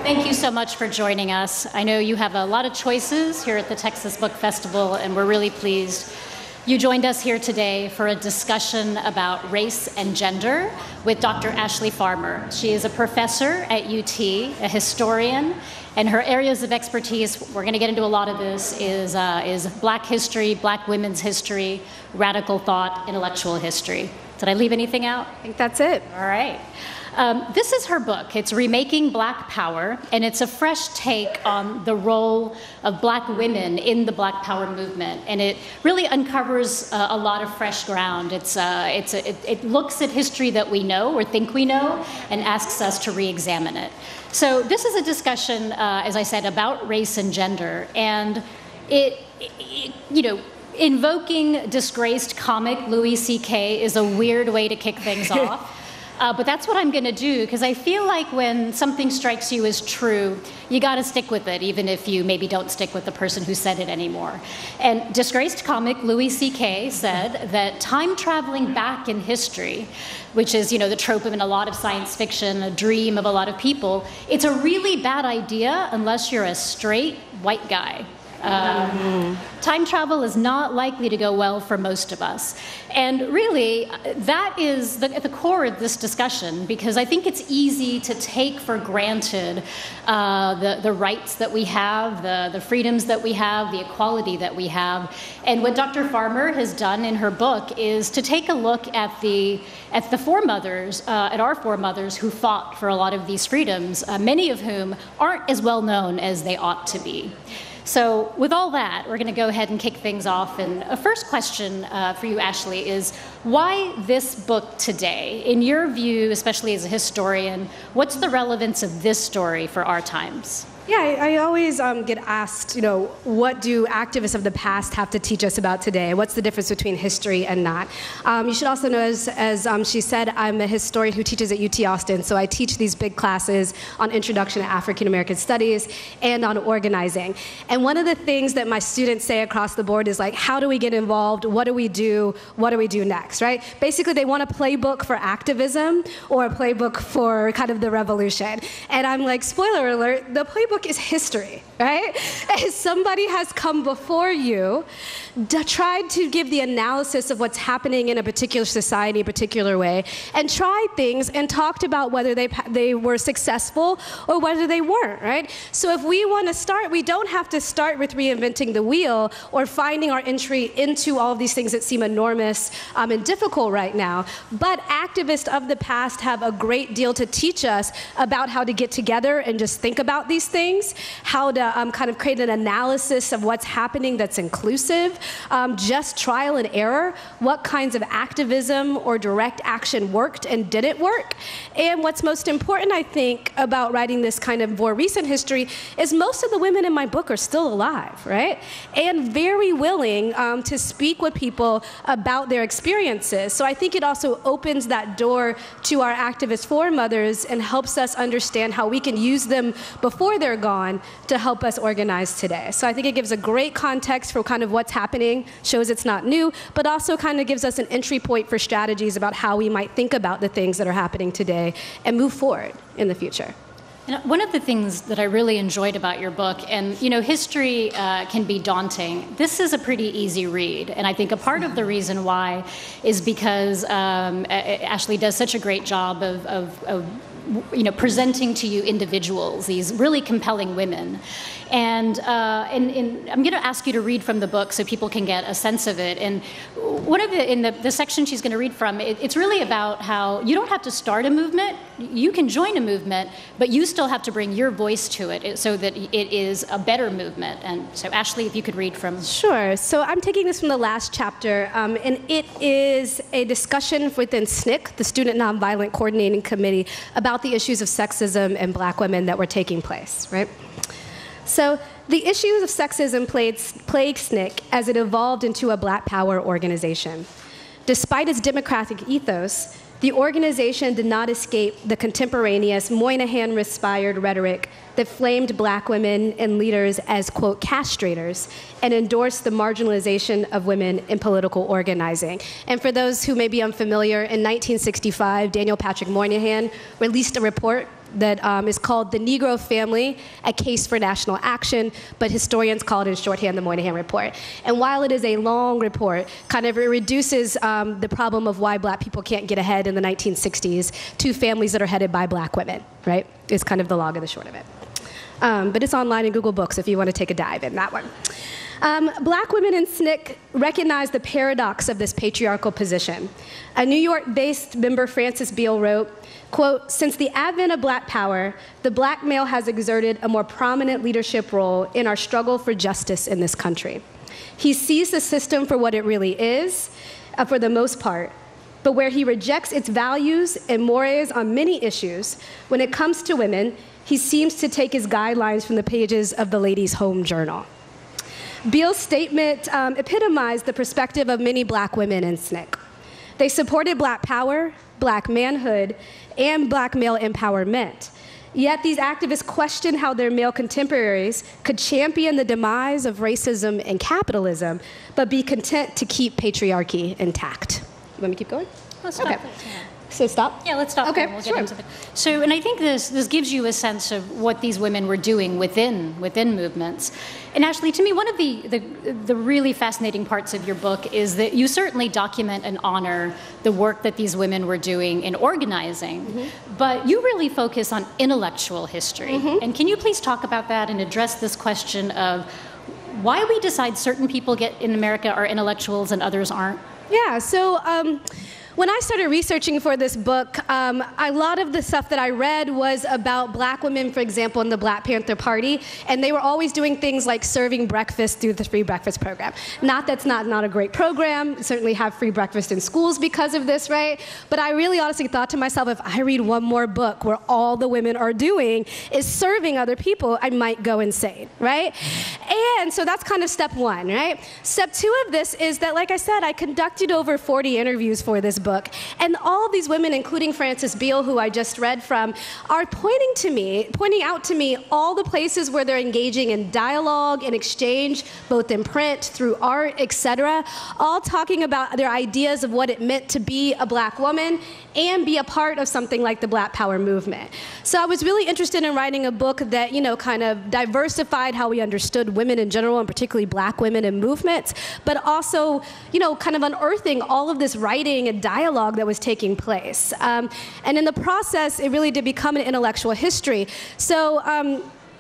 Thank you so much for joining us. I know you have a lot of choices here at the Texas Book Festival, and we're really pleased you joined us here today for a discussion about race and gender with Dr. Ashley Farmer. She is a professor at UT, a historian, and her areas of expertise, we're going to get into a lot of this, is Black history, Black women's history, radical thought, intellectual history. Did I leave anything out? I think that's it. All right. This is her book. It's Remaking Black Power, and it's a fresh take on the role of Black women in the Black Power movement. And it really uncovers a lot of fresh ground. It looks at history that we know or think we know and asks us to re-examine it. So this is a discussion, as I said, about race and gender. And invoking disgraced comic Louis C.K. is a weird way to kick things off. But that's what I'm going to do, because I feel like when something strikes you as true, you got to stick with it, even if you maybe don't stick with the person who said it anymore. And disgraced comic Louis C.K. said that time traveling back in history, which is, the trope in a lot of science fiction, a dream of a lot of people, it's a really bad idea unless you're a straight white guy. Time travel is not likely to go well for most of us. And really, that is at the core of this discussion, because I think it's easy to take for granted the rights that we have, the freedoms that we have, the equality that we have. And what Dr. Farmer has done in her book is to take a look at the foremothers, at our foremothers who fought for a lot of these freedoms, many of whom aren't as well known as they ought to be. So with all that, we're going to go ahead and kick things off. And a first question for you, Ashley, is why this book today? In your view, especially as a historian, what's the relevance of this story for our times? Yeah, I always get asked, what do activists of the past have to teach us about today? What's the difference between history and not? You should also know, as she said, I'm a historian who teaches at UT Austin, so I teach these big classes on Introduction to African American Studies and on organizing. And one of the things that my students say across the board is like, how do we get involved? What do we do? What do we do next, right? Basically, they want a playbook for activism or a playbook for kind of the revolution. And I'm like, spoiler alert, the playbook is history, right? As somebody has come before you, tried to give the analysis of what's happening in a particular society, a particular way, and tried things and talked about whether they were successful or whether they weren't, right? So if we want to start, we don't have to start with reinventing the wheel or finding our entry into all of these things that seem enormous and difficult right now. But activists of the past have a great deal to teach us about how to get together and just think about these things, how to kind of create an analysis of what's happening that's inclusive, just trial and error, what kinds of activism or direct action worked and didn't work. And what's most important, I think, about writing this kind of more recent history is most of the women in my book are still alive, right? And very willing to speak with people about their experiences. So I think it also opens that door to our activist foremothers and helps us understand how we can use them before they're gone to help us organize today. So I think it gives a great context for kind of what's happening, shows it's not new, but also kind of gives us an entry point for strategies about how we might think about the things that are happening today and move forward in the future. One of the things that I really enjoyed about your book, and history can be daunting, this is a pretty easy read. And I think a part of the reason why is because Ashley does such a great job of presenting to you individuals, these really compelling women. And I'm going to ask you to read from the book so people can get a sense of it. And one of in the section she's going to read from, it's really about how you don't have to start a movement. You can join a movement, but you still have to bring your voice to it so that it is a better movement. And so, Ashley, if you could read from. Sure. So I'm taking this from the last chapter, and it is a discussion within SNCC, the Student Nonviolent Coordinating Committee, about the issues of sexism and Black women that were taking place, right? So the issues of sexism plagued SNCC as it evolved into a Black Power organization. Despite its democratic ethos, the organization did not escape the contemporaneous Moynihan-inspired rhetoric that flamed Black women and leaders as, quote, castrators, and endorsed the marginalization of women in political organizing. And for those who may be unfamiliar, in 1965, Daniel Patrick Moynihan released a report that is called The Negro Family, A Case for National Action, but historians call it in shorthand the Moynihan Report. And while it is a long report, kind of it reduces the problem of why black people can't get ahead in the 1960s to families that are headed by black women, right? Is kind of the long and the short of it. But it's online in Google Books if you want to take a dive in that one. Black women in SNCC recognize the paradox of this patriarchal position. A New York-based member, Frances Beale, wrote, quote, "Since the advent of black power, the black male has exerted a more prominent leadership role in our struggle for justice in this country. He sees the system for what it really is, for the most part, but where he rejects its values and mores on many issues, when it comes to women, he seems to take his guidelines from the pages of the Ladies' Home Journal." Beale's statement epitomized the perspective of many black women in SNCC. They supported black power, black manhood, and black male empowerment. Yet these activists questioned how their male contemporaries could champion the demise of racism and capitalism, but be content to keep patriarchy intact. You want me to keep going? Let's stop. Okay. So stop? Yeah, let's stop. Okay, We'll sure. get into So, and I think this gives you a sense of what these women were doing within movements. And actually, to me, one of the really fascinating parts of your book is that you certainly document and honor the work that these women were doing in organizing, but you really focus on intellectual history. And can you please talk about that and address this question of why we decide certain people in America are intellectuals and others aren't? Yeah, so when I started researching for this book, a lot of the stuff that I read was about black women, for example, in the Black Panther Party, and they were always doing things like serving breakfast through the free breakfast program. That's not a great program. We certainly have free breakfast in schools because of this, right? But I really honestly thought to myself, if I read one more book where all the women are doing is serving other people, I might go insane, right? And so that's kind of step one, right? Step two of this is that, like I said, I conducted over 40 interviews for this book. And all of these women, including Frances Beale, who I just read from, are pointing out to me all the places where they're engaging in dialogue and exchange, both in print, through art, etc., all talking about their ideas of what it meant to be a black woman and be a part of something like the Black Power movement. So I was really interested in writing a book that, kind of diversified how we understood women in general, and particularly black women in movements, but also, kind of unearthing all of this writing and dialogue that was taking place. And in the process, it really did become an intellectual history. So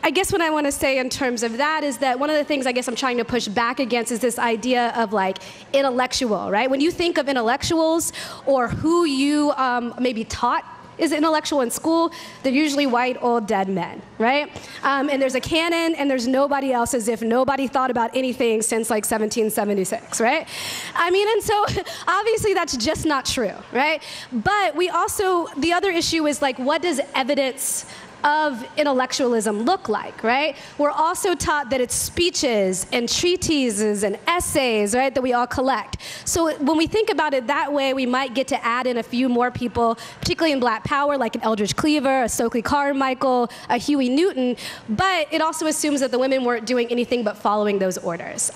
I guess what I want to say in terms of that is that one of the things I guess I'm trying to push back against is this idea of like intellectual, right? When you think of intellectuals or who you maybe taught is intellectual in school, they're usually white, old, dead men, right? And there's a canon, and there's nobody else, as if nobody thought about anything since like 1776, right? And so obviously that's just not true, right? But the other issue is like, what does evidence of intellectualism look like, right? We're also taught that it's speeches and treatises and essays, right, that we all collect. So when we think about it that way, we might get to add in a few more people, particularly in Black Power, like an Eldridge Cleaver, a Stokely Carmichael, a Huey Newton, but it also assumes that the women weren't doing anything but following those orders.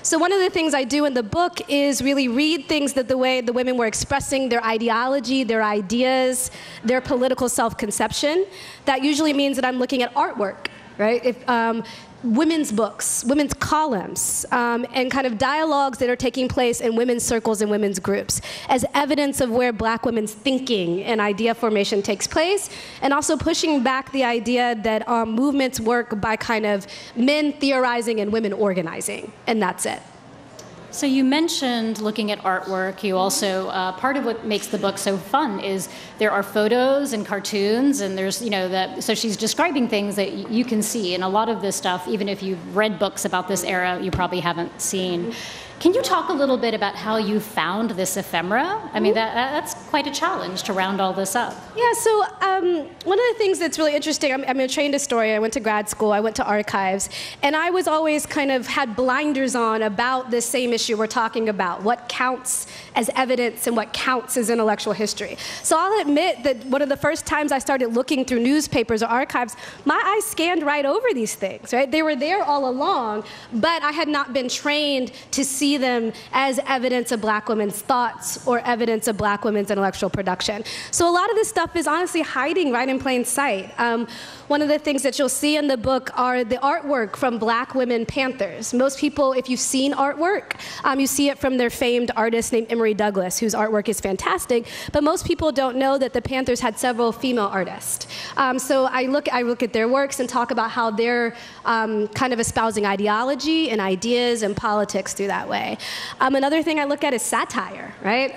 So one of the things I do in the book is really read things that the way the women were expressing their ideology, their ideas, their political self-conception. That usually means that I'm looking at artwork, right? Women's books, women's columns, and kind of dialogues that are taking place in women's circles and women's groups as evidence of where black women's thinking and idea formation takes place, and also pushing back the idea that movements work by kind of men theorizing and women organizing, and that's it. So you mentioned looking at artwork. You also, part of what makes the book so fun is there are photos and cartoons, and there's, so she's describing things that you can see, and a lot of this stuff, even if you've read books about this era, you probably haven't seen. Can you talk a little bit about how you found this ephemera? That's quite a challenge to round all this up. Yeah, so one of the things that's really interesting, I'm a trained historian, I went to grad school, I went to archives, and I was always kind of had blinders on about this same issue we're talking about, what counts as evidence and what counts as intellectual history. So I'll admit that one of the first times I started looking through newspapers or archives, my eyes scanned right over these things, right? They were there all along, but I had not been trained to see them as evidence of black women's thoughts or evidence of black women's intellectual production. So a lot of this stuff is honestly hiding right in plain sight. One of the things that you'll see in the book are the artwork from Black women Panthers. Most people, if you've seen artwork, you see it from their famed artist named Emory Douglas, whose artwork is fantastic, but most people don't know that the Panthers had several female artists. So I look at their works and talk about how they're kind of espousing ideology and ideas and politics through that way. Another thing I look at is satire, right?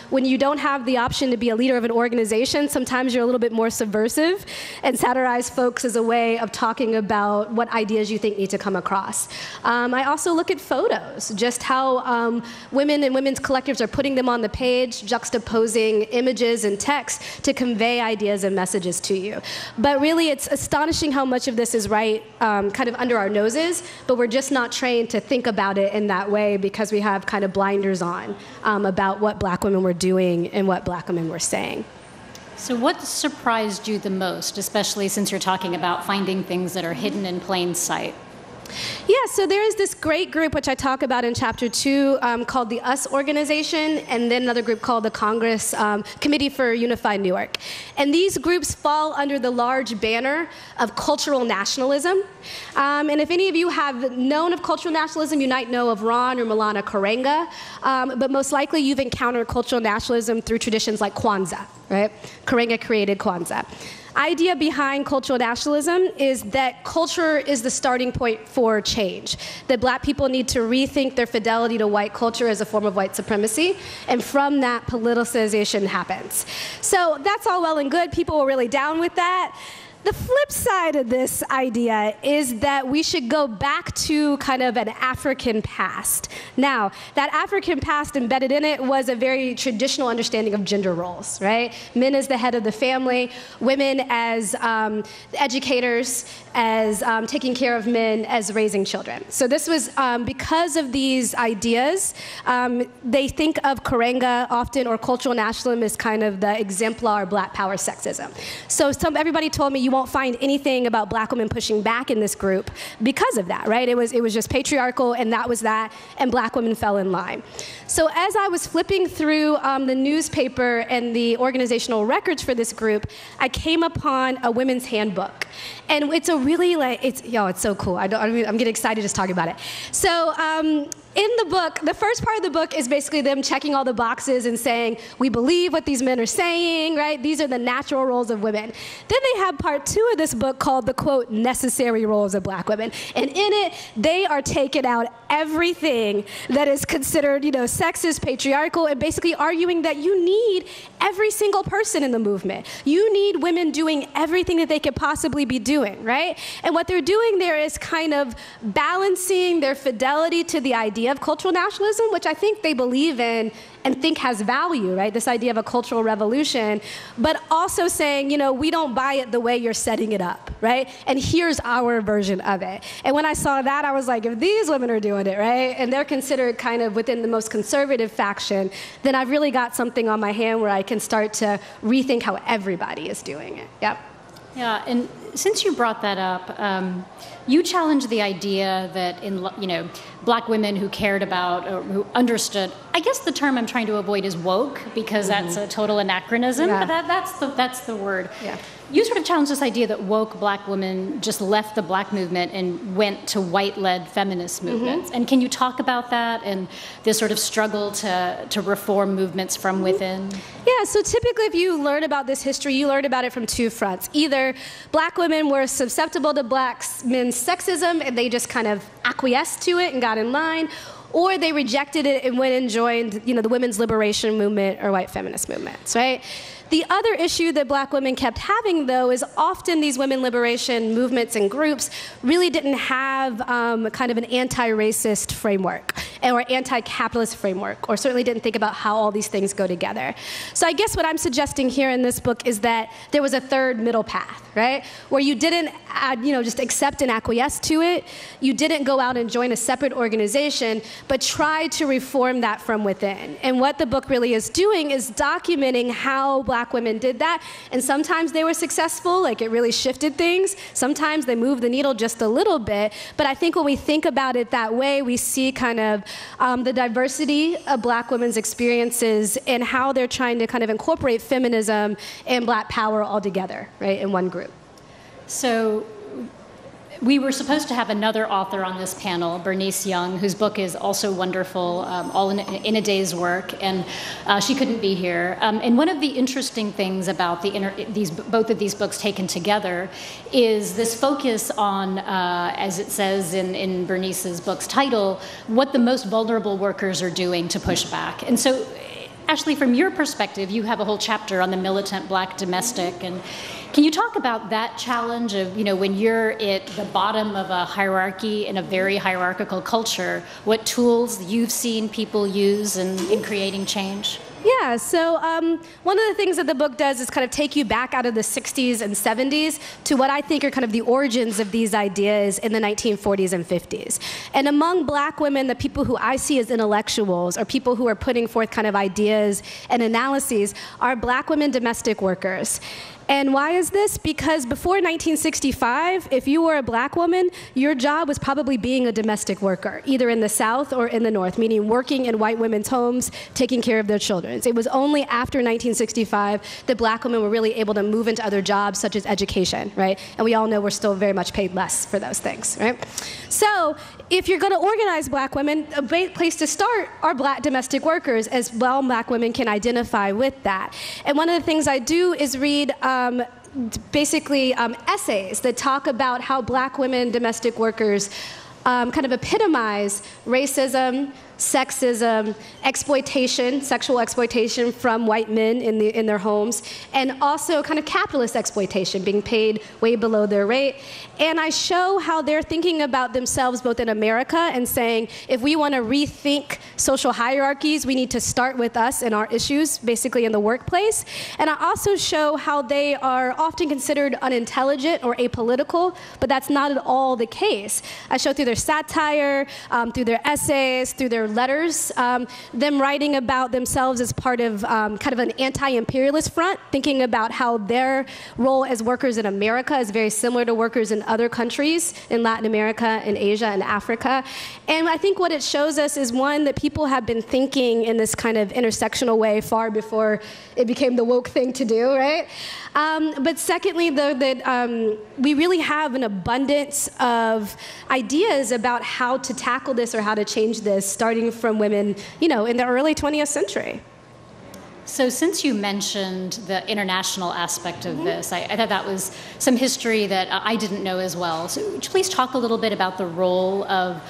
When you don't have the option to be a leader of an organization, sometimes you're a little bit more subversive and satirize folks as a way of talking about what ideas you think need to come across. I also look at photos, just how women and women's collectives are putting them on the page, juxtaposing images and text to convey ideas and messages to you. But really, it's astonishing how much of this is right kind of under our noses, but we're just not trained to think about it in that way because we have kind of blinders on about what Black women were doing and what Black women were saying. So what surprised you the most, especially since you're talking about finding things that are hidden in plain sight? Yeah, so there is this great group, which I talk about in Chapter 2, called the US Organization, and then another group called the Congress Committee for Unified Newark. And these groups fall under the large banner of cultural nationalism. And if any of you have known of cultural nationalism, you might know of Ron or Milana Karenga, but most likely you've encountered cultural nationalism through traditions like Kwanzaa, right? Karenga created Kwanzaa. Idea behind cultural nationalism is that culture is the starting point for change, that Black people need to rethink their fidelity to white culture as a form of white supremacy, and from that, politicization happens. So that's all well and good. People were really down with that. The flip side of this idea is that we should go back to kind of an African past. Now, that African past embedded in it was a very traditional understanding of gender roles, right? Men as the head of the family, women as educators, as taking care of men, as raising children. So this was because of these ideas, they think of Karenga often, or cultural nationalism, as kind of the exemplar Black power sexism. So everybody told me you won't find anything about Black women pushing back in this group because of that, right? It was just patriarchal, and that was that, and Black women fell in line. So as I was flipping through the newspaper and the organizational records for this group, I came upon a women's handbook. And it's a really, it's so cool. I'm getting excited just talking about it. So in the book, the first part of the book is basically them checking all the boxes and saying, we believe what these men are saying, right? These are the natural roles of women. Then they have part 2 of this book called the, quote, necessary roles of Black women. And in it, they are taking out everything that is considered, sexist, patriarchal, and basically arguing that you need every single person in the movement. You need women doing everything that they could possibly be doing, right? And what they're doing there is kind of balancing their fidelity to the idea of cultural nationalism, which I think they believe in and think has value, right? This idea of a cultural revolution, but also saying, we don't buy it the way you're setting it up, right? And here's our version of it. And when I saw that, I was like, if these women are doing it, right, and they're considered kind of within the most conservative faction, then I've really got something on my hand where I can start to rethink how everybody is doing it. Yep. Yeah, and since you brought that up, you challenged the idea that in Black women who cared about or who understood. I guess the term I'm trying to avoid is woke because that's a total anachronism. Yeah. But that's the word. Yeah. You sort of challenged this idea that woke Black women just left the Black movement and went to white-led feminist movements. And can you talk about that and this sort of struggle to reform movements from within? Yeah, so typically if you learn about this history, you learn about it from 2 fronts. Either Black women were susceptible to Black men's sexism and they just kind of acquiesced to it and got in line, or they rejected it and went and joined, the women's liberation movement or white feminist movements, right? The other issue that Black women kept having, though, is often these women liberation movements and groups really didn't have kind of an anti-racist framework or anti-capitalist framework, or certainly didn't think about how all these things go together. So I guess what I'm suggesting here in this book is that there was a third middle path, right? Where you didn't just accept and acquiesce to it. You didn't go out and join a separate organization, but try to reform that from within. And what the book really is doing is documenting how Black black women did that. And sometimes they were successful, like it really shifted things. Sometimes they moved the needle just a little bit. But I think when we think about it that way, we see kind of the diversity of black women's experiences and how they're trying to kind of incorporate feminism and black power all together, right, in one group. So we were supposed to have another author on this panel, Bernice Young, whose book is also wonderful, All in a Day's Work, and she couldn't be here. And one of the interesting things about both of these books taken together is this focus on, as it says in Bernice's book's title, what the most vulnerable workers are doing to push back. And so, Ashley, from your perspective, you have a whole chapter on the militant black domestic, and can you talk about that challenge of, when you're at the bottom of a hierarchy in a very hierarchical culture, what tools you've seen people use in creating change? Yeah, so one of the things that the book does is kind of take you back out of the 60s and 70s to what I think are kind of the origins of these ideas in the 1940s and 50s. And among black women, the people who I see as intellectuals or people who are putting forth kind of ideas and analyses are black women domestic workers. And why is this? Because before 1965, if you were a black woman, your job was probably being a domestic worker, either in the South or in the North, meaning working in white women's homes, taking care of their children. It was only after 1965 that black women were really able to move into other jobs, such as education, right? And we all know we're still very much paid less for those things, right? So if you're going to organize black women, a great place to start are black domestic workers, as well black women can identify with that. And one of the things I do is read basically essays that talk about how black women domestic workers kind of epitomize racism, sexism, exploitation, sexual exploitation from white men in their homes, and also kind of capitalist exploitation, being paid way below their rate. And I show how they're thinking about themselves both in America and saying, if we want to rethink social hierarchies, we need to start with us and our issues, basically in the workplace. And I also show how they are often considered unintelligent or apolitical, but that's not at all the case. I show through their satire, through their essays, through their letters, them writing about themselves as part of kind of an anti-imperialist front, thinking about how their role as workers in America is very similar to workers in other countries in Latin America, in Asia, and Africa. And I think what it shows us is, one, that people have been thinking in this kind of intersectional way far before it became the woke thing to do, right? But secondly, though, that we really have an abundance of ideas about how to tackle this or how to change this, starting from women, in the early 20th century. So since you mentioned the international aspect of this, I thought that was some history that I didn't know as well. So would you please talk a little bit about the role of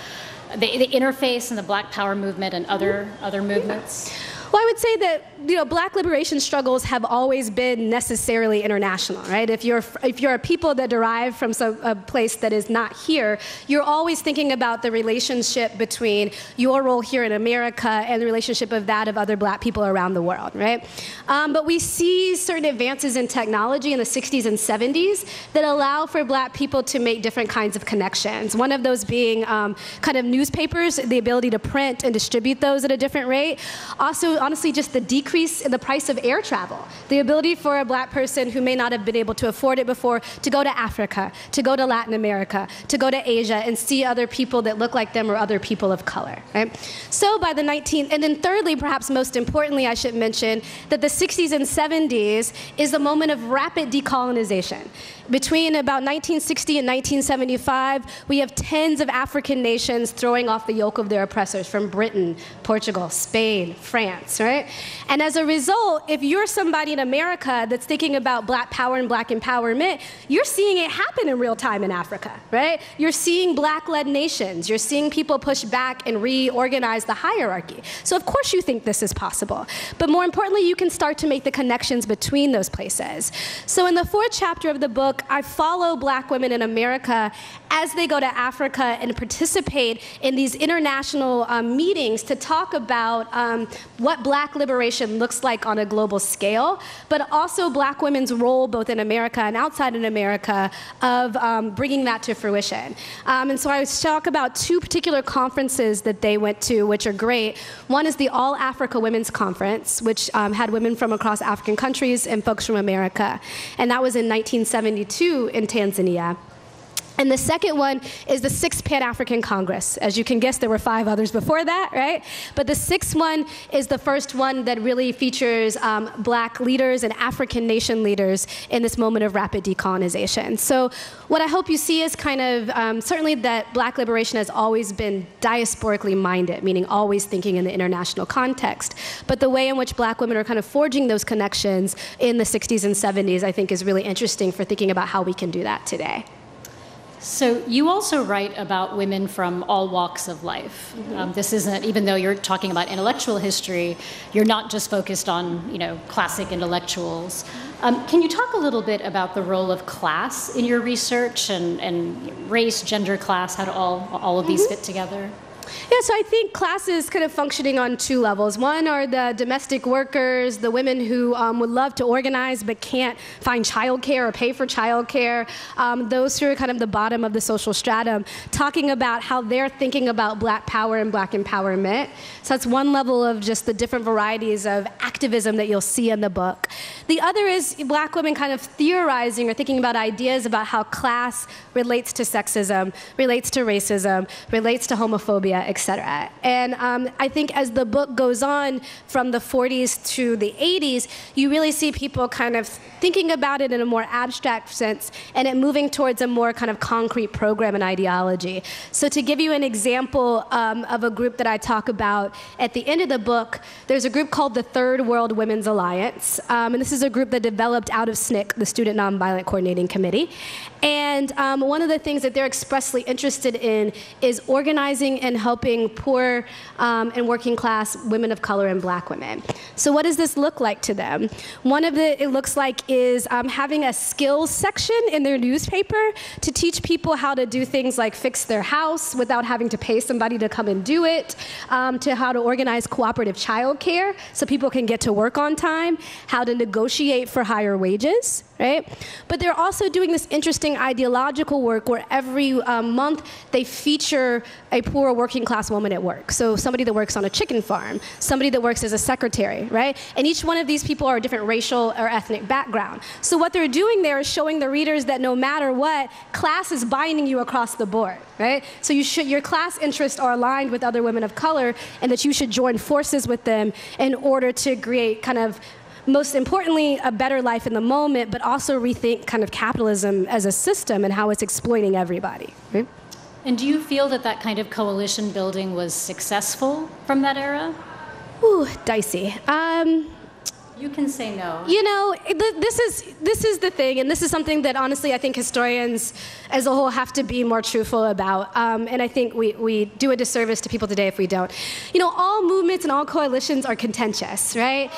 the interface and the Black Power movement and other movements? Well, I would say that black liberation struggles have always been necessarily international, right? If you're a people that derive from a place that is not here, you're always thinking about the relationship between your role here in America and the relationship of other black people around the world, right? But we see certain advances in technology in the 60s and 70s that allow for black people to make different kinds of connections. One of those being kind of newspapers, the ability to print and distribute those at a different rate. Also, honestly, just the decrease in the price of air travel. The ability for a black person who may not have been able to afford it before to go to Africa, to go to Latin America, to go to Asia and see other people that look like them or other people of color, right? So by the and then thirdly, perhaps most importantly, I should mention that the 60s and 70s is a moment of rapid decolonization. Between about 1960 and 1975, we have tens of African nations throwing off the yoke of their oppressors from Britain, Portugal, Spain, France, right? And as a result, if you're somebody in America that's thinking about black power and black empowerment, you're seeing it happen in real time in Africa, right? You're seeing black-led nations. You're seeing people push back and reorganize the hierarchy. So of course you think this is possible. But more importantly, you can start to make the connections between those places. So in the 4th chapter of the book, I follow black women in America as they go to Africa and participate in these international meetings to talk about what what Black liberation looks like on a global scale, but also Black women's role both in America and outside in America of bringing that to fruition. And so I would talk about two particular conferences that they went to, which are great. One is the All Africa Women's Conference, which had women from across African countries and folks from America. And that was in 1972 in Tanzania. And the second one is the Sixth Pan-African Congress. As you can guess, there were 5 others before that, right? But the sixth one is the first one that really features Black leaders and African nation leaders in this moment of rapid decolonization. So what I hope you see is kind of certainly that Black liberation has always been diasporically minded, meaning always thinking in the international context. But the way in which Black women are kind of forging those connections in the 60s and 70s, I think, is really interesting for thinking about how we can do that today. So you also write about women from all walks of life. This isn't, even though you're talking about intellectual history, you're not just focused on, classic intellectuals. Can you talk a little bit about the role of class in your research and race, gender, class, how do all of these fit together? Yeah, so I think class is kind of functioning on 2 levels. One are the domestic workers, the women who would love to organize but can't find childcare or pay for childcare. Those who are kind of the bottom of the social stratum, talking about how they're thinking about Black power and Black empowerment. So that's one level of just the different varieties of activism that you'll see in the book. The other is Black women kind of theorizing or thinking about ideas about how class relates to sexism, relates to racism, relates to homophobia, et cetera. And I think as the book goes on from the 40s to the 80s, you really see people kind of thinking about it in a more abstract sense and it moving towards a more kind of concrete program and ideology. So to give you an example of a group that I talk about at the end of the book, there's a group called the Third World Women's Alliance. And this is a group that developed out of SNCC, the Student Nonviolent Coordinating Committee. And one of the things that they're expressly interested in is organizing and helping poor and working class women of color and Black women. So what does this look like to them? One of it looks like is having a skills section in their newspaper to teach people how to do things like fix their house without having to pay somebody to come and do it, to how to organize cooperative childcare so people can get to work on time, how to negotiate for higher wages, right? But they're also doing this interesting ideological work where every month they feature a poor working class woman at work. So somebody that works on a chicken farm, somebody that works as a secretary, right? And each one of these people are a different racial or ethnic background. So what they're doing there is showing the readers that no matter what, class is binding you across the board, right? So your class interests are aligned with other women of color and that you should join forces with them in order to create kind of, most importantly, a better life in the moment, but also rethink kind of capitalism as a system and how it's exploiting everybody, right? And do you feel that that kind of coalition building was successful from that era? Ooh, dicey. You can say no. This is the thing, and this is something that honestly I think historians as a whole have to be more truthful about. And I think we do a disservice to people today if we don't. All movements and all coalitions are contentious, right?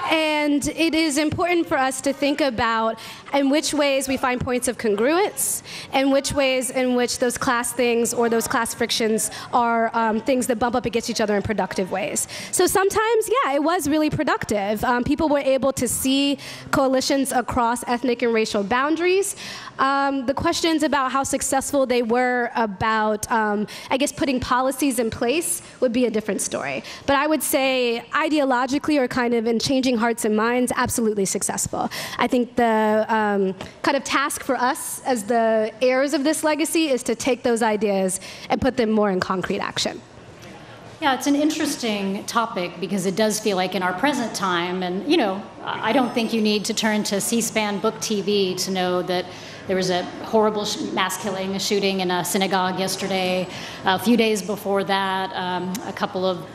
And it is important for us to think about in which ways we find points of congruence, and which ways in which those class things or those class frictions are things that bump up against each other in productive ways. So sometimes, yeah, it was really productive. People were able to see coalitions across ethnic and racial boundaries. The questions about how successful they were about, I guess, putting policies in place would be a different story. But I would say ideologically or kind of in changing hearts and minds, absolutely successful. I think the kind of task for us as the heirs of this legacy is to take those ideas and put them more in concrete action. Yeah, it's an interesting topic because it does feel like in our present time, and I don't think you need to turn to C-SPAN Book TV to know that there was a horrible mass killing, a shooting in a synagogue yesterday. A few days before that, a couple of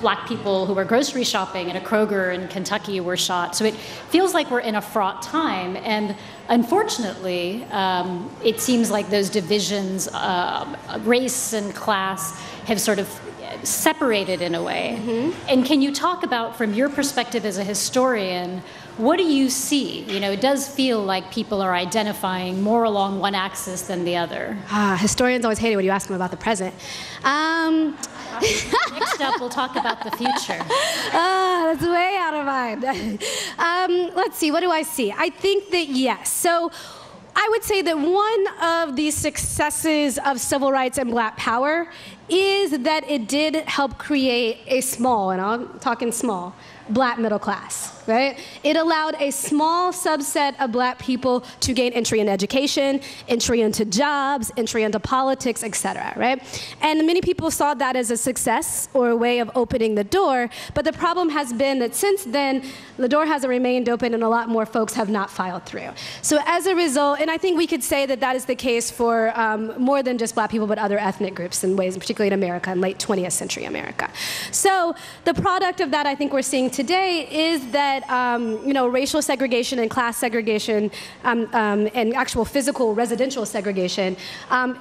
Black people who were grocery shopping at a Kroger in Kentucky were shot. So it feels like we're in a fraught time. And unfortunately, it seems like those divisions, race and class, have sort of separated in a way. Mm-hmm. And can you talk about, from your perspective as a historian, what do you see? It does feel like people are identifying more along one axis than the other. Historians always hate it when you ask them about the present. Next up, we'll talk about the future. That's way out of mind. Let's see, what do I see? I think that yes. So I would say that one of the successes of civil rights and Black power is that it did help create a small, and I'm talking small, Black middle class, right? It allowed a small subset of Black people to gain entry in education, entry into jobs, entry into politics, et cetera, right? And many people saw that as a success or a way of opening the door, but the problem has been that since then, the door hasn't remained open and a lot more folks have not filed through. So as a result, and I think we could say that that is the case for more than just Black people, but other ethnic groups in ways, particularly in America, in late 20th century America. So the product of that I think we're seeing today is that racial segregation and class segregation and actual physical residential segregation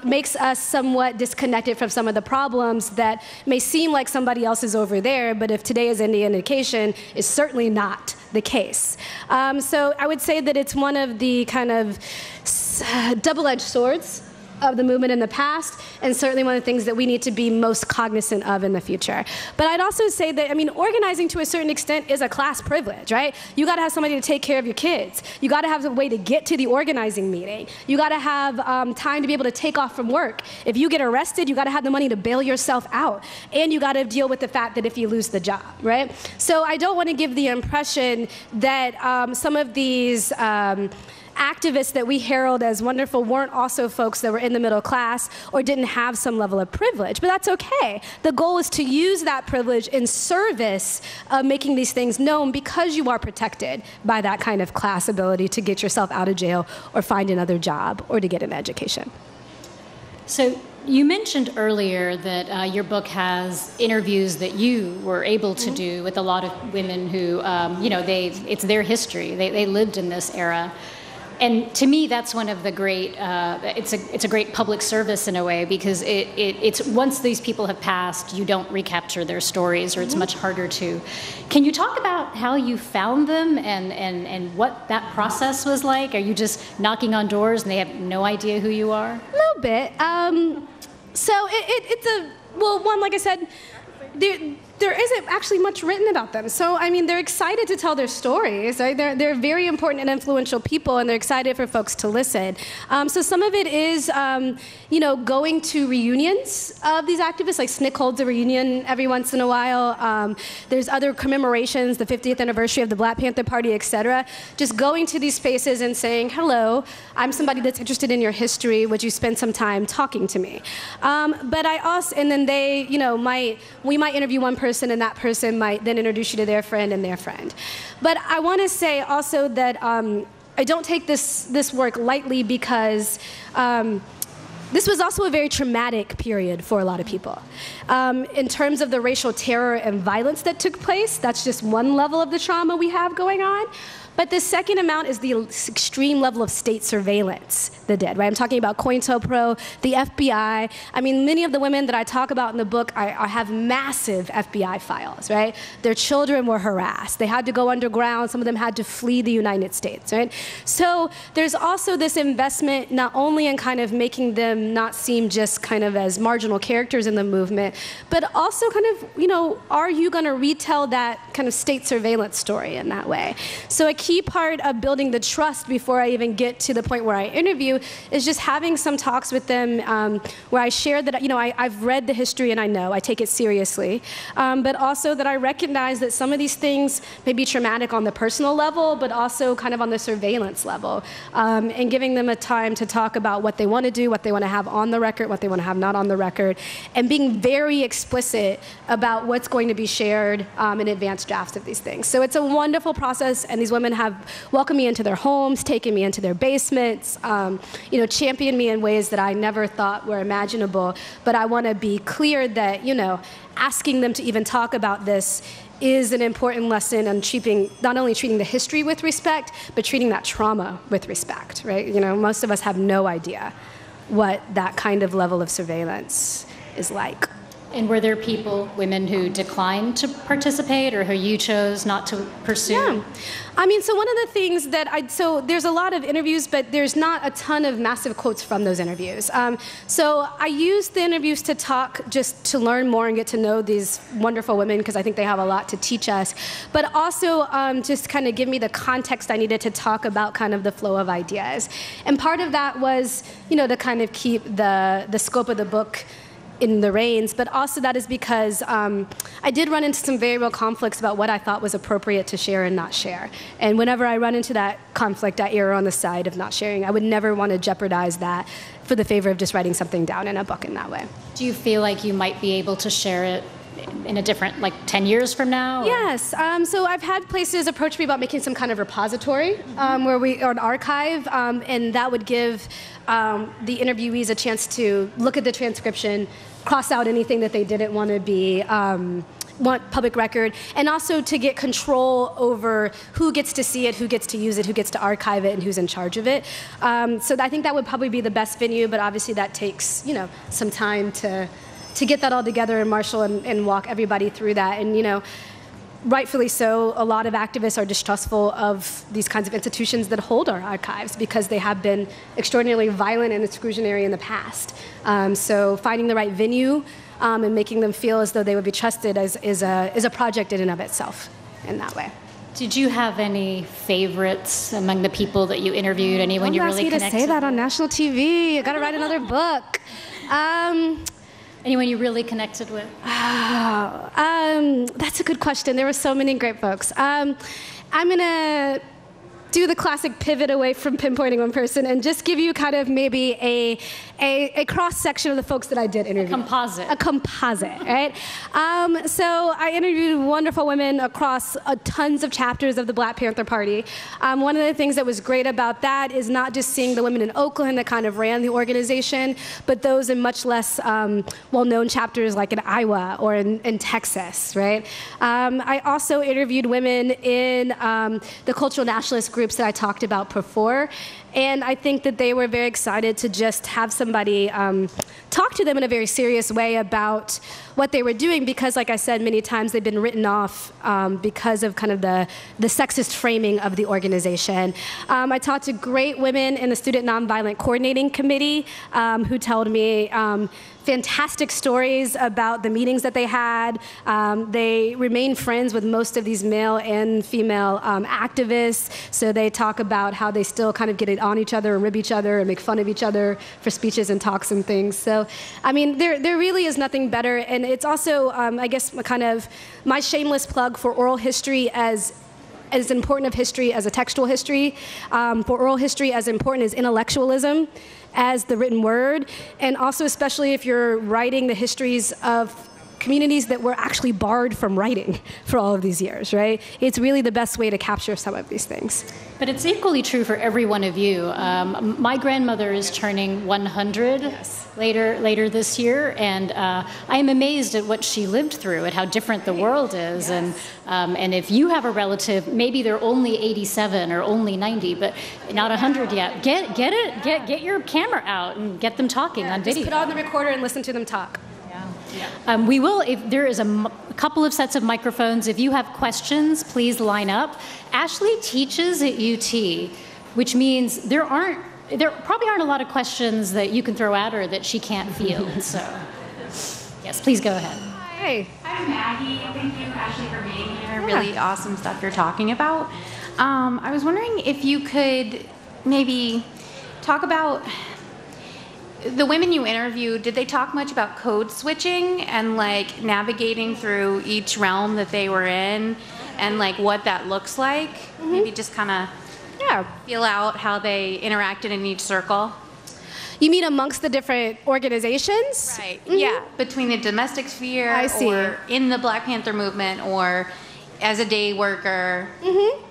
makes us somewhat disconnected from some of the problems that may seem like somebody else is over there, but if today is any indication, is certainly not the case. So I would say that it's one of the kind of double-edged swords of the movement in the past, and certainly one of the things that we need to be most cognizant of in the future. But I'd also say that, organizing to a certain extent is a class privilege, right? You gotta have somebody to take care of your kids. You gotta have a way to get to the organizing meeting. You gotta have time to be able to take off from work. If you get arrested, you gotta have the money to bail yourself out. And you gotta deal with the fact that if you lose the job, right? So I don't wanna give the impression that some of these activists that we herald as wonderful weren't also folks that were in the middle class or didn't have some level of privilege, but that's okay. The goal is to use that privilege in service of making these things known because you are protected by that kind of class ability to get yourself out of jail or find another job or to get an education. So you mentioned earlier that your book has interviews that you were able to do with a lot of women who, it's their history. They lived in this era. And to me, that's one of the great, it's a great public service in a way, because it's once these people have passed, you don't recapture their stories, or it's much harder to. Can you talk about how you found them and what that process was like? Are you just knocking on doors and they have no idea who you are? A little bit. One, like I said, there isn't actually much written about them. So, they're excited to tell their stories, right? They're very important and influential people, and they're excited for folks to listen. So some of it is, going to reunions of these activists, like SNCC holds a reunion every once in a while. There's other commemorations, the 50th anniversary of the Black Panther Party, et cetera. Just going to these spaces and saying, hello, I'm somebody that's interested in your history. Would you spend some time talking to me? But I also, and then they, we might interview one person, and that person might then introduce you to their friend and their friend. But I want to say also that I don't take this work lightly, because this was also a very traumatic period for a lot of people. In terms of the racial terror and violence that took place, that's just one level of the trauma we have going on. But the second amount is the extreme level of state surveillance that did, right? I'm talking about COINTELPRO, the FBI. Many of the women that I talk about in the book have massive FBI files, right? Their children were harassed. They had to go underground. Some of them had to flee the United States, right? So there's also this investment not only in kind of making them not seem just kind of as marginal characters in the movement, but also kind of, are you going to retell that kind of state surveillance story in that way? So a key part of building the trust before I even get to the point where I interview is just having some talks with them where I share that, I've read the history and I take it seriously, but also that I recognize that some of these things may be traumatic on the personal level, but also kind of on the surveillance level, and giving them a time to talk about what they want to do, what they want to have on the record, what they want to have not on the record, and being very explicit about what's going to be shared in advanced drafts of these things. So it's a wonderful process, and these women have welcomed me into their homes, taken me into their basements, championed me in ways that I never thought were imaginable. But I want to be clear that, asking them to even talk about this is an important lesson on not only treating the history with respect, but treating that trauma with respect, right? Most of us have no idea what that kind of level of surveillance is like. And were there women who declined to participate or who you chose not to pursue? Yeah. I mean, so one of the things that so there's a lot of interviews, but there's not a ton of massive quotes from those interviews. So I used the interviews to talk, just to learn more and get to know these wonderful women, because I think they have a lot to teach us, but also just kind of give me the context I needed to talk about kind of the flow of ideas. And part of that was, to kind of keep the scope of the book in the reins, but also that is because I did run into some very real conflicts about what I thought was appropriate to share and not share. And whenever I run into that conflict, I err on the side of not sharing. I would never want to jeopardize that for the favor of just writing something down in a book in that way. Do you feel like you might be able to share it in a different, like 10 years from now? Or? Yes. So I've had places approach me about making some kind of repository or an archive, and that would give the interviewees a chance to look at the transcription, cross out anything that they didn't want to be want public record, and also to get control over who gets to see it, who gets to use it, who gets to archive it, and who's in charge of it. So I think that would probably be the best venue, but obviously that takes some time to get that all together and marshal and walk everybody through that. And rightfully so, a lot of activists are distrustful of these kinds of institutions that hold our archives because they have been extraordinarily violent and exclusionary in the past. So finding the right venue and making them feel as though they would be trusted is a project in and of itself in that way. Did you have any favorites among the people that you interviewed? Anyone you really connected with? Don't ask me to say that on national TV. I got to write another book. Anyone you really connected with? That's a good question. There were so many great folks. I'm going to do the classic pivot away from pinpointing one person and just give you kind of maybe a cross-section of the folks that I did interview. A composite, right? So I interviewed wonderful women across tons of chapters of the Black Panther Party. One of the things that was great about that is not just seeing the women in Oakland that kind of ran the organization, but those in much less well-known chapters like in Iowa or in Texas, right? I also interviewed women in the cultural nationalist groups that I talked about before. And I think that they were very excited to just have somebody talk to them in a very serious way about what they were doing because, like I said, many times they've been written off because of kind of the sexist framing of the organization. I talked to great women in the Student Nonviolent Coordinating Committee who told me fantastic stories about the meetings that they had. They remain friends with most of these male and female activists, so they talk about how they still kind of get it on each other and rib each other and make fun of each other for speeches and talks and things. So, I mean, there really is nothing better, and it's also, I guess, kind of my shameless plug for oral history as important of history as a textual history, for oral history as important as intellectualism, as the written word, and also especially if you're writing the histories of communities that were actually barred from writing for all of these years, right? It's really the best way to capture some of these things. But it's equally true for every one of you. My grandmother is turning 100 later this year, and I am amazed at what she lived through, at how different the world is. Yes. And if you have a relative, maybe they're only 87 or only 90, but not 100 yet, get your camera out and get them talking on video. Just put on the recorder and listen to them talk. We will, if there is a couple of sets of microphones, if you have questions, please line up. Ashley teaches at UT, which means there probably aren't a lot of questions that you can throw at her that she can't field. So, yes, please go ahead. Hi. I'm Maggie. Thank you, Ashley, for being here. Really awesome stuff you're talking about. I was wondering if you could maybe talk about the women you interviewed. Did they talk much about code switching and like navigating through each realm that they were in and like what that looks like? Mm-hmm. Maybe just kind of feel out how they interacted in each circle. You mean amongst the different organizations? Right. Mm-hmm. Yeah. Between the domestic sphere or in the Black Panther movement or as a day worker. Mm-hmm.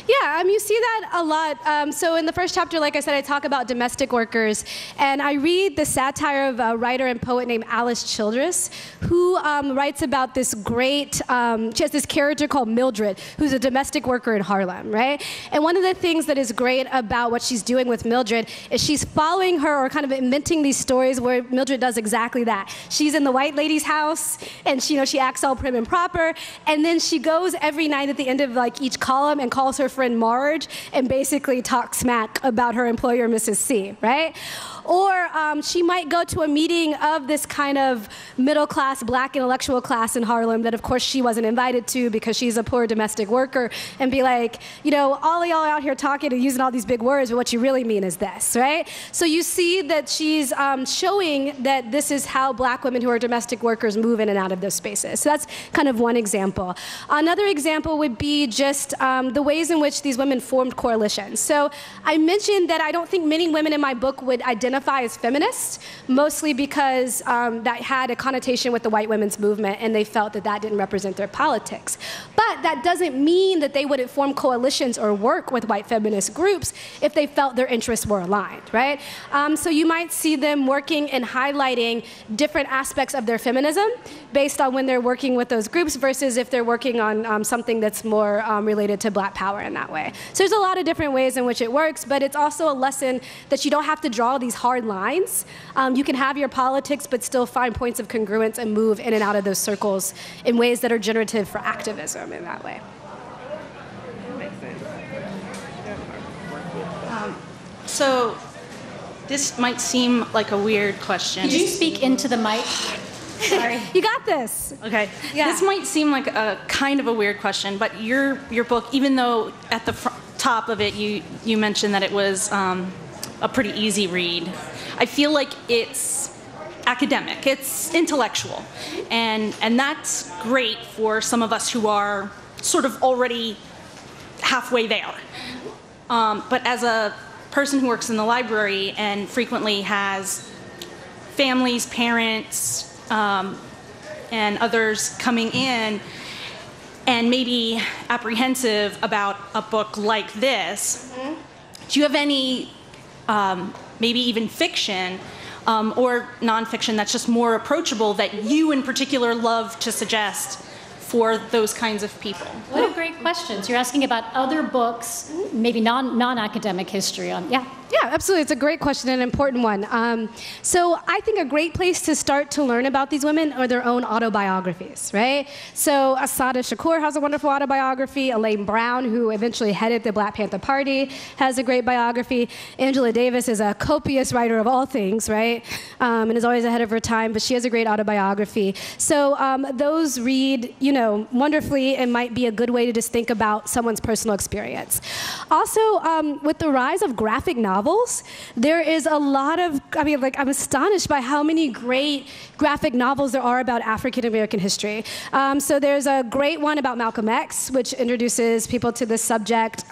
Yeah, you see that a lot. So in the first chapter, like I said, I talk about domestic workers, and I read the satire of a writer and poet named Alice Childress, who writes about this great, she has this character called Mildred, who's a domestic worker in Harlem, right? And one of the things that is great about what she's doing with Mildred is she's following her, or kind of inventing these stories where Mildred does exactly that. She's in the white lady's house, and she acts all prim and proper, and then she goes every night at the end of like each column and calls her friend Marge and basically talks smack about her employer, Mrs. C, right? Or she might go to a meeting of this kind of middle-class black intellectual class in Harlem that, of course, she wasn't invited to because she's a poor domestic worker, and be like, all of y'all out here talking and using all these big words, but what you really mean is this, right? So you see that she's showing that this is how black women who are domestic workers move in and out of those spaces. So that's kind of one example. Another example would be just the ways in which these women formed coalitions. So I mentioned that I don't think many women in my book would identify as feminists, mostly because that had a connotation with the white women's movement, and they felt that that didn't represent their politics. But that doesn't mean that they wouldn't form coalitions or work with white feminist groups if they felt their interests were aligned, right? So you might see them working and highlighting different aspects of their feminism based on when they're working with those groups versus if they're working on something that's more related to black power in that way. So there's a lot of different ways in which it works, but it's also a lesson that you don't have to draw these hard lines. You can have your politics, but still find points of congruence and move in and out of those circles in ways that are generative for activism in that way. So this might seem like a weird question. Could you speak into the mic? Sorry. You got this. Okay. Yeah. This might seem like a kind of a weird question, but your book, even though at the top of it you mentioned that it was a pretty easy read, I feel like it's academic, it's intellectual, and that's great for some of us who are sort of already halfway there. But as a person who works in the library and frequently has families, parents, and others coming in and maybe apprehensive about a book like this, do you have any maybe even fiction or nonfiction that's just more approachable that you in particular love to suggest for those kinds of people? What a great question. So you're asking about other books, maybe non-academic history on, yeah. Yeah, absolutely. It's a great question and an important one. So I think a great place to start to learn about these women are their own autobiographies, right? So Assata Shakur has a wonderful autobiography. Elaine Brown, who eventually headed the Black Panther Party, has a great biography. Angela Davis is a copious writer of all things, right? And is always ahead of her time, but she has a great autobiography. So those read, wonderfully and might be a good way to just think about someone's personal experience. Also, with the rise of graphic novels, there is a lot of, I'm astonished by how many great graphic novels there are about African American history. So there's a great one about Malcolm X, which introduces people to this subject.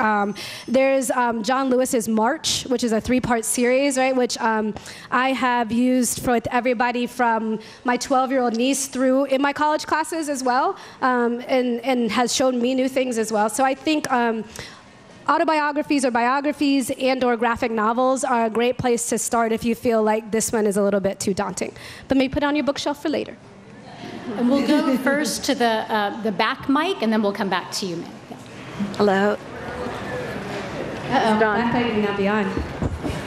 There's John Lewis's March, which is a 3-part series, right, which I have used with everybody from my 12-year-old niece through in my college classes as well, and has shown me new things as well. So I think autobiographies or biographies and or graphic novels are a great place to start if you feel like this one is a little bit too daunting. But maybe put it on your bookshelf for later. And we'll go first to the back mic, and then we'll come back to you, ma'am. Yeah. Hello. Uh-oh, back mic may not be on.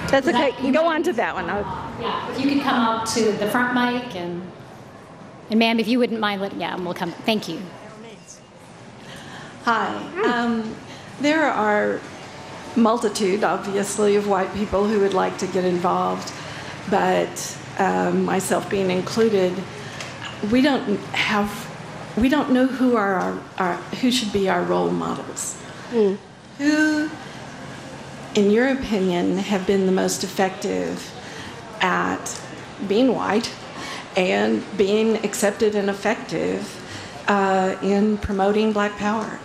That's okay. You go on to that one. Yeah, if you could come up to the front mic, and ma'am, if you wouldn't mind, we'll come. Thank you. Hi. There are multitude, obviously, of white people who would like to get involved, but myself being included, we don't know who who should be our role models. Who, in your opinion, have been the most effective at being white and being accepted and effective in promoting Black power?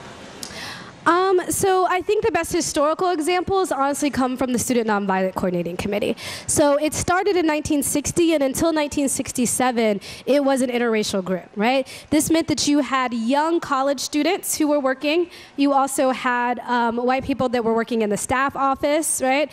So I think the best historical examples honestly come from the Student Nonviolent Coordinating Committee. So it started in 1960, and until 1967, it was an interracial group, right? This meant that you had young college students who were working. You also had white people that were working in the staff office, right?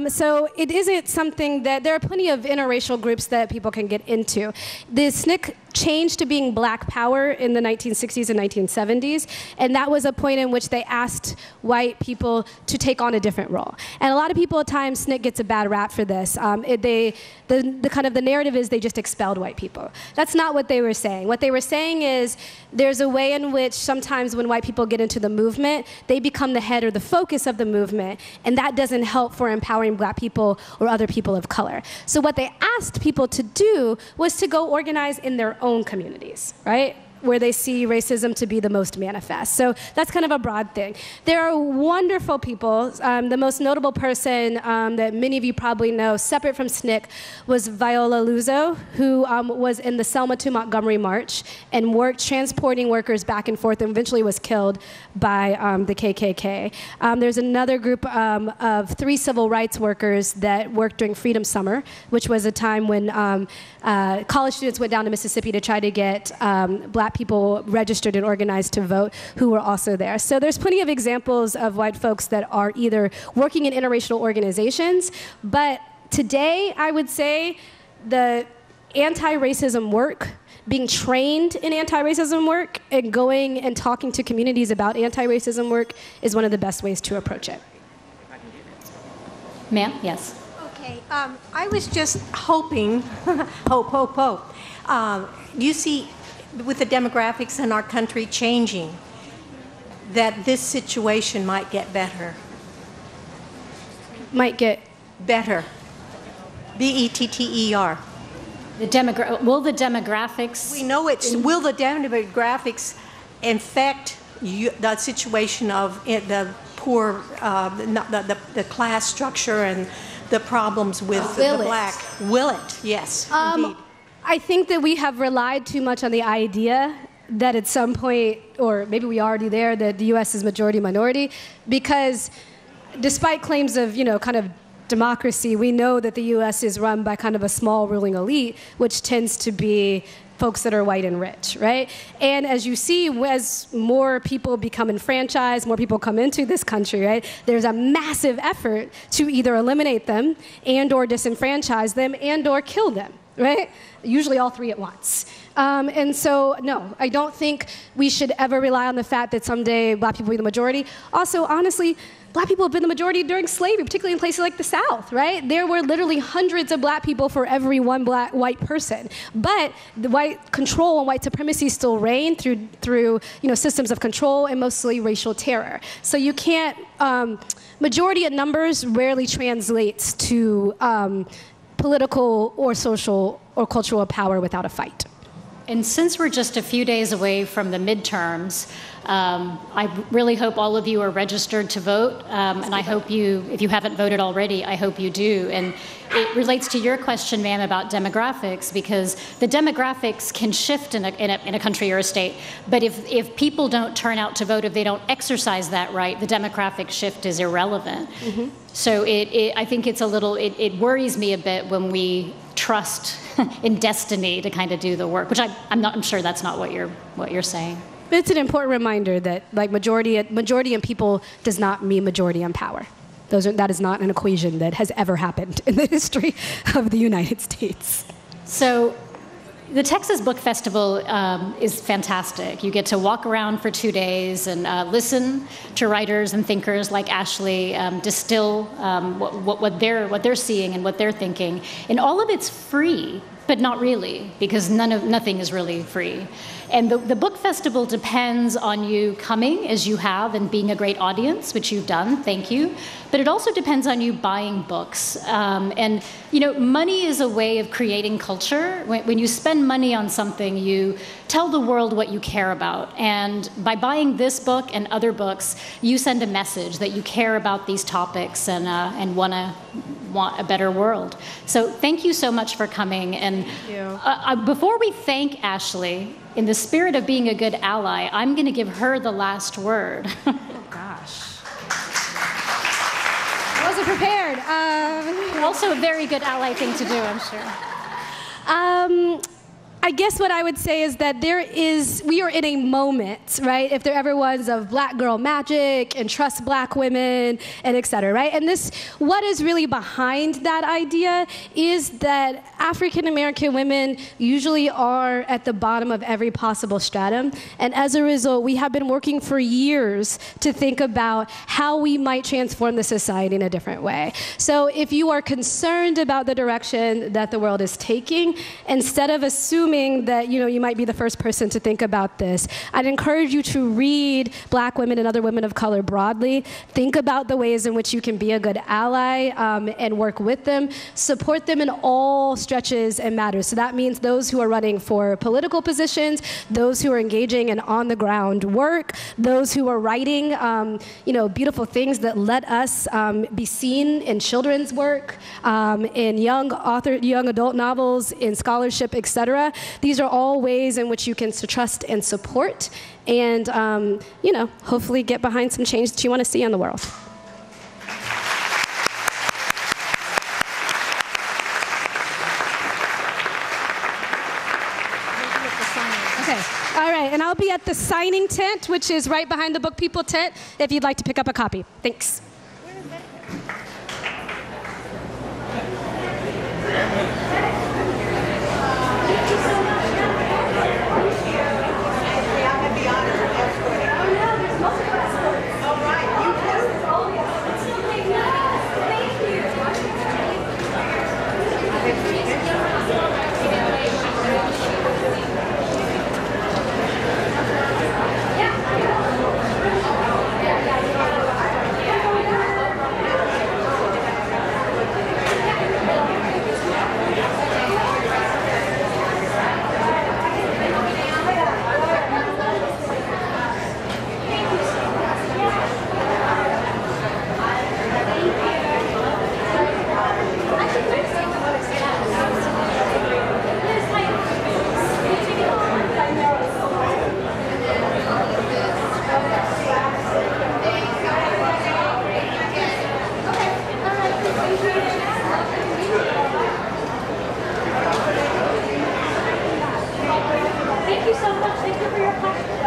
So it isn't something that, there are plenty of interracial groups that people can get into. The SNCC changed to being Black Power in the 1960s and 1970s, and that was a point in which they asked white people to take on a different role. And a lot of people at times, SNCC gets a bad rap for this. The narrative is they just expelled white people. That's not what they were saying. What they were saying is there's a way in which sometimes when white people get into the movement, they become the head or the focus of the movement, and that doesn't help for empowering Black people or other people of color. So what they asked people to do was to go organize in their own communities, right? Where they see racism to be the most manifest. So that's kind of a broad thing. There are wonderful people. The most notable person that many of you probably know, separate from SNCC, was Viola Liuzzo, who was in the Selma to Montgomery March and worked transporting workers back and forth, and eventually was killed by the KKK. There's another group of 3 civil rights workers that worked during Freedom Summer, which was a time when college students went down to Mississippi to try to get Black people registered and organized to vote, who were also there. So there's plenty of examples of white folks that are either working in interracial organizations, but today I would say the anti-racism work, being trained in anti-racism work and going and talking to communities about anti-racism work is one of the best ways to approach it. Ma'am, yes. Okay, I was just hoping, hope. You see, with the demographics in our country changing, that this situation might get better. Might get better. B-E-T-T-E-R. Will the demographics? We know it's. Will the demographics infect the situation of the poor, the class structure and the problems with the Black? Will it? Yes, indeed. I think that we have relied too much on the idea that at some point, or maybe we are already there, that the U.S. is majority-minority, because despite claims of, kind of democracy, we know that the U.S. is run by kind of a small ruling elite, which tends to be folks that are white and rich, right? And as you see, as more people become enfranchised, more people come into this country, right, there's a massive effort to either eliminate them and or disenfranchise them and or kill them, right? Usually all 3 at once. And so, no, I don't think we should ever rely on the fact that someday Black people will be the majority. Also, honestly, Black people have been the majority during slavery, particularly in places like the South, right? There were literally hundreds of Black people for every one white person. But the white control and white supremacy still reign through systems of control and mostly racial terror. So you can't, majority in numbers rarely translates to political or social or cultural power without a fight. And since we're just a few days away from the midterms, I really hope all of you are registered to vote, and I hope if you haven't voted already, I hope you do. And it relates to your question, ma'am, about demographics, because the demographics can shift in a country or a state, but if people don't turn out to vote, if they don't exercise that right, the demographic shift is irrelevant. Mm-hmm. So I think it's it worries me a bit when we trust in destiny to kind of do the work, which I'm sure that's not what you're saying. But it's an important reminder that majority in people does not mean majority in power. That is not an equation that has ever happened in the history of the United States. So the Texas Book Festival is fantastic. You get to walk around for 2 days and listen to writers and thinkers like Ashley distill what they're seeing and what they're thinking. And all of it's free, but not really, because nothing is really free. And the book festival depends on you coming, as you have, and being a great audience, which you've done, thank you. But it also depends on you buying books. And money is a way of creating culture. When you spend money on something, you tell the world what you care about. And by buying this book and other books, you send a message that you care about these topics and want a better world. So thank you so much for coming. And before we thank Ashley, in the spirit of being a good ally, I'm going to give her the last word. Oh, God. wasn't prepared. Also a very good ally thing to do, I'm sure. I guess what I would say is that we are in a moment, right? If there ever was of black girl magic and trust black women and et cetera, right? And what is really behind that idea is that African American women usually are at the bottom of every possible stratum. And as a result, we have been working for years to think about how we might transform the society in a different way. So if you are concerned about the direction that the world is taking, instead of assuming that you might be the first person to think about this, I'd encourage you to read Black women and other women of color broadly. Think about the ways in which you can be a good ally and work with them. Support them in all stretches and matters. So that means those who are running for political positions, those who are engaging in on-the-ground work, those who are writing beautiful things that let us be seen in children's work, in young adult novels, in scholarship, etc. These are all ways in which you can trust and support and, hopefully get behind some change that you want to see in the world. Okay. All right, and I'll be at the signing tent, which is right behind the Book People tent, if you'd like to pick up a copy. Thanks. Thank you so much. Thank you for your question.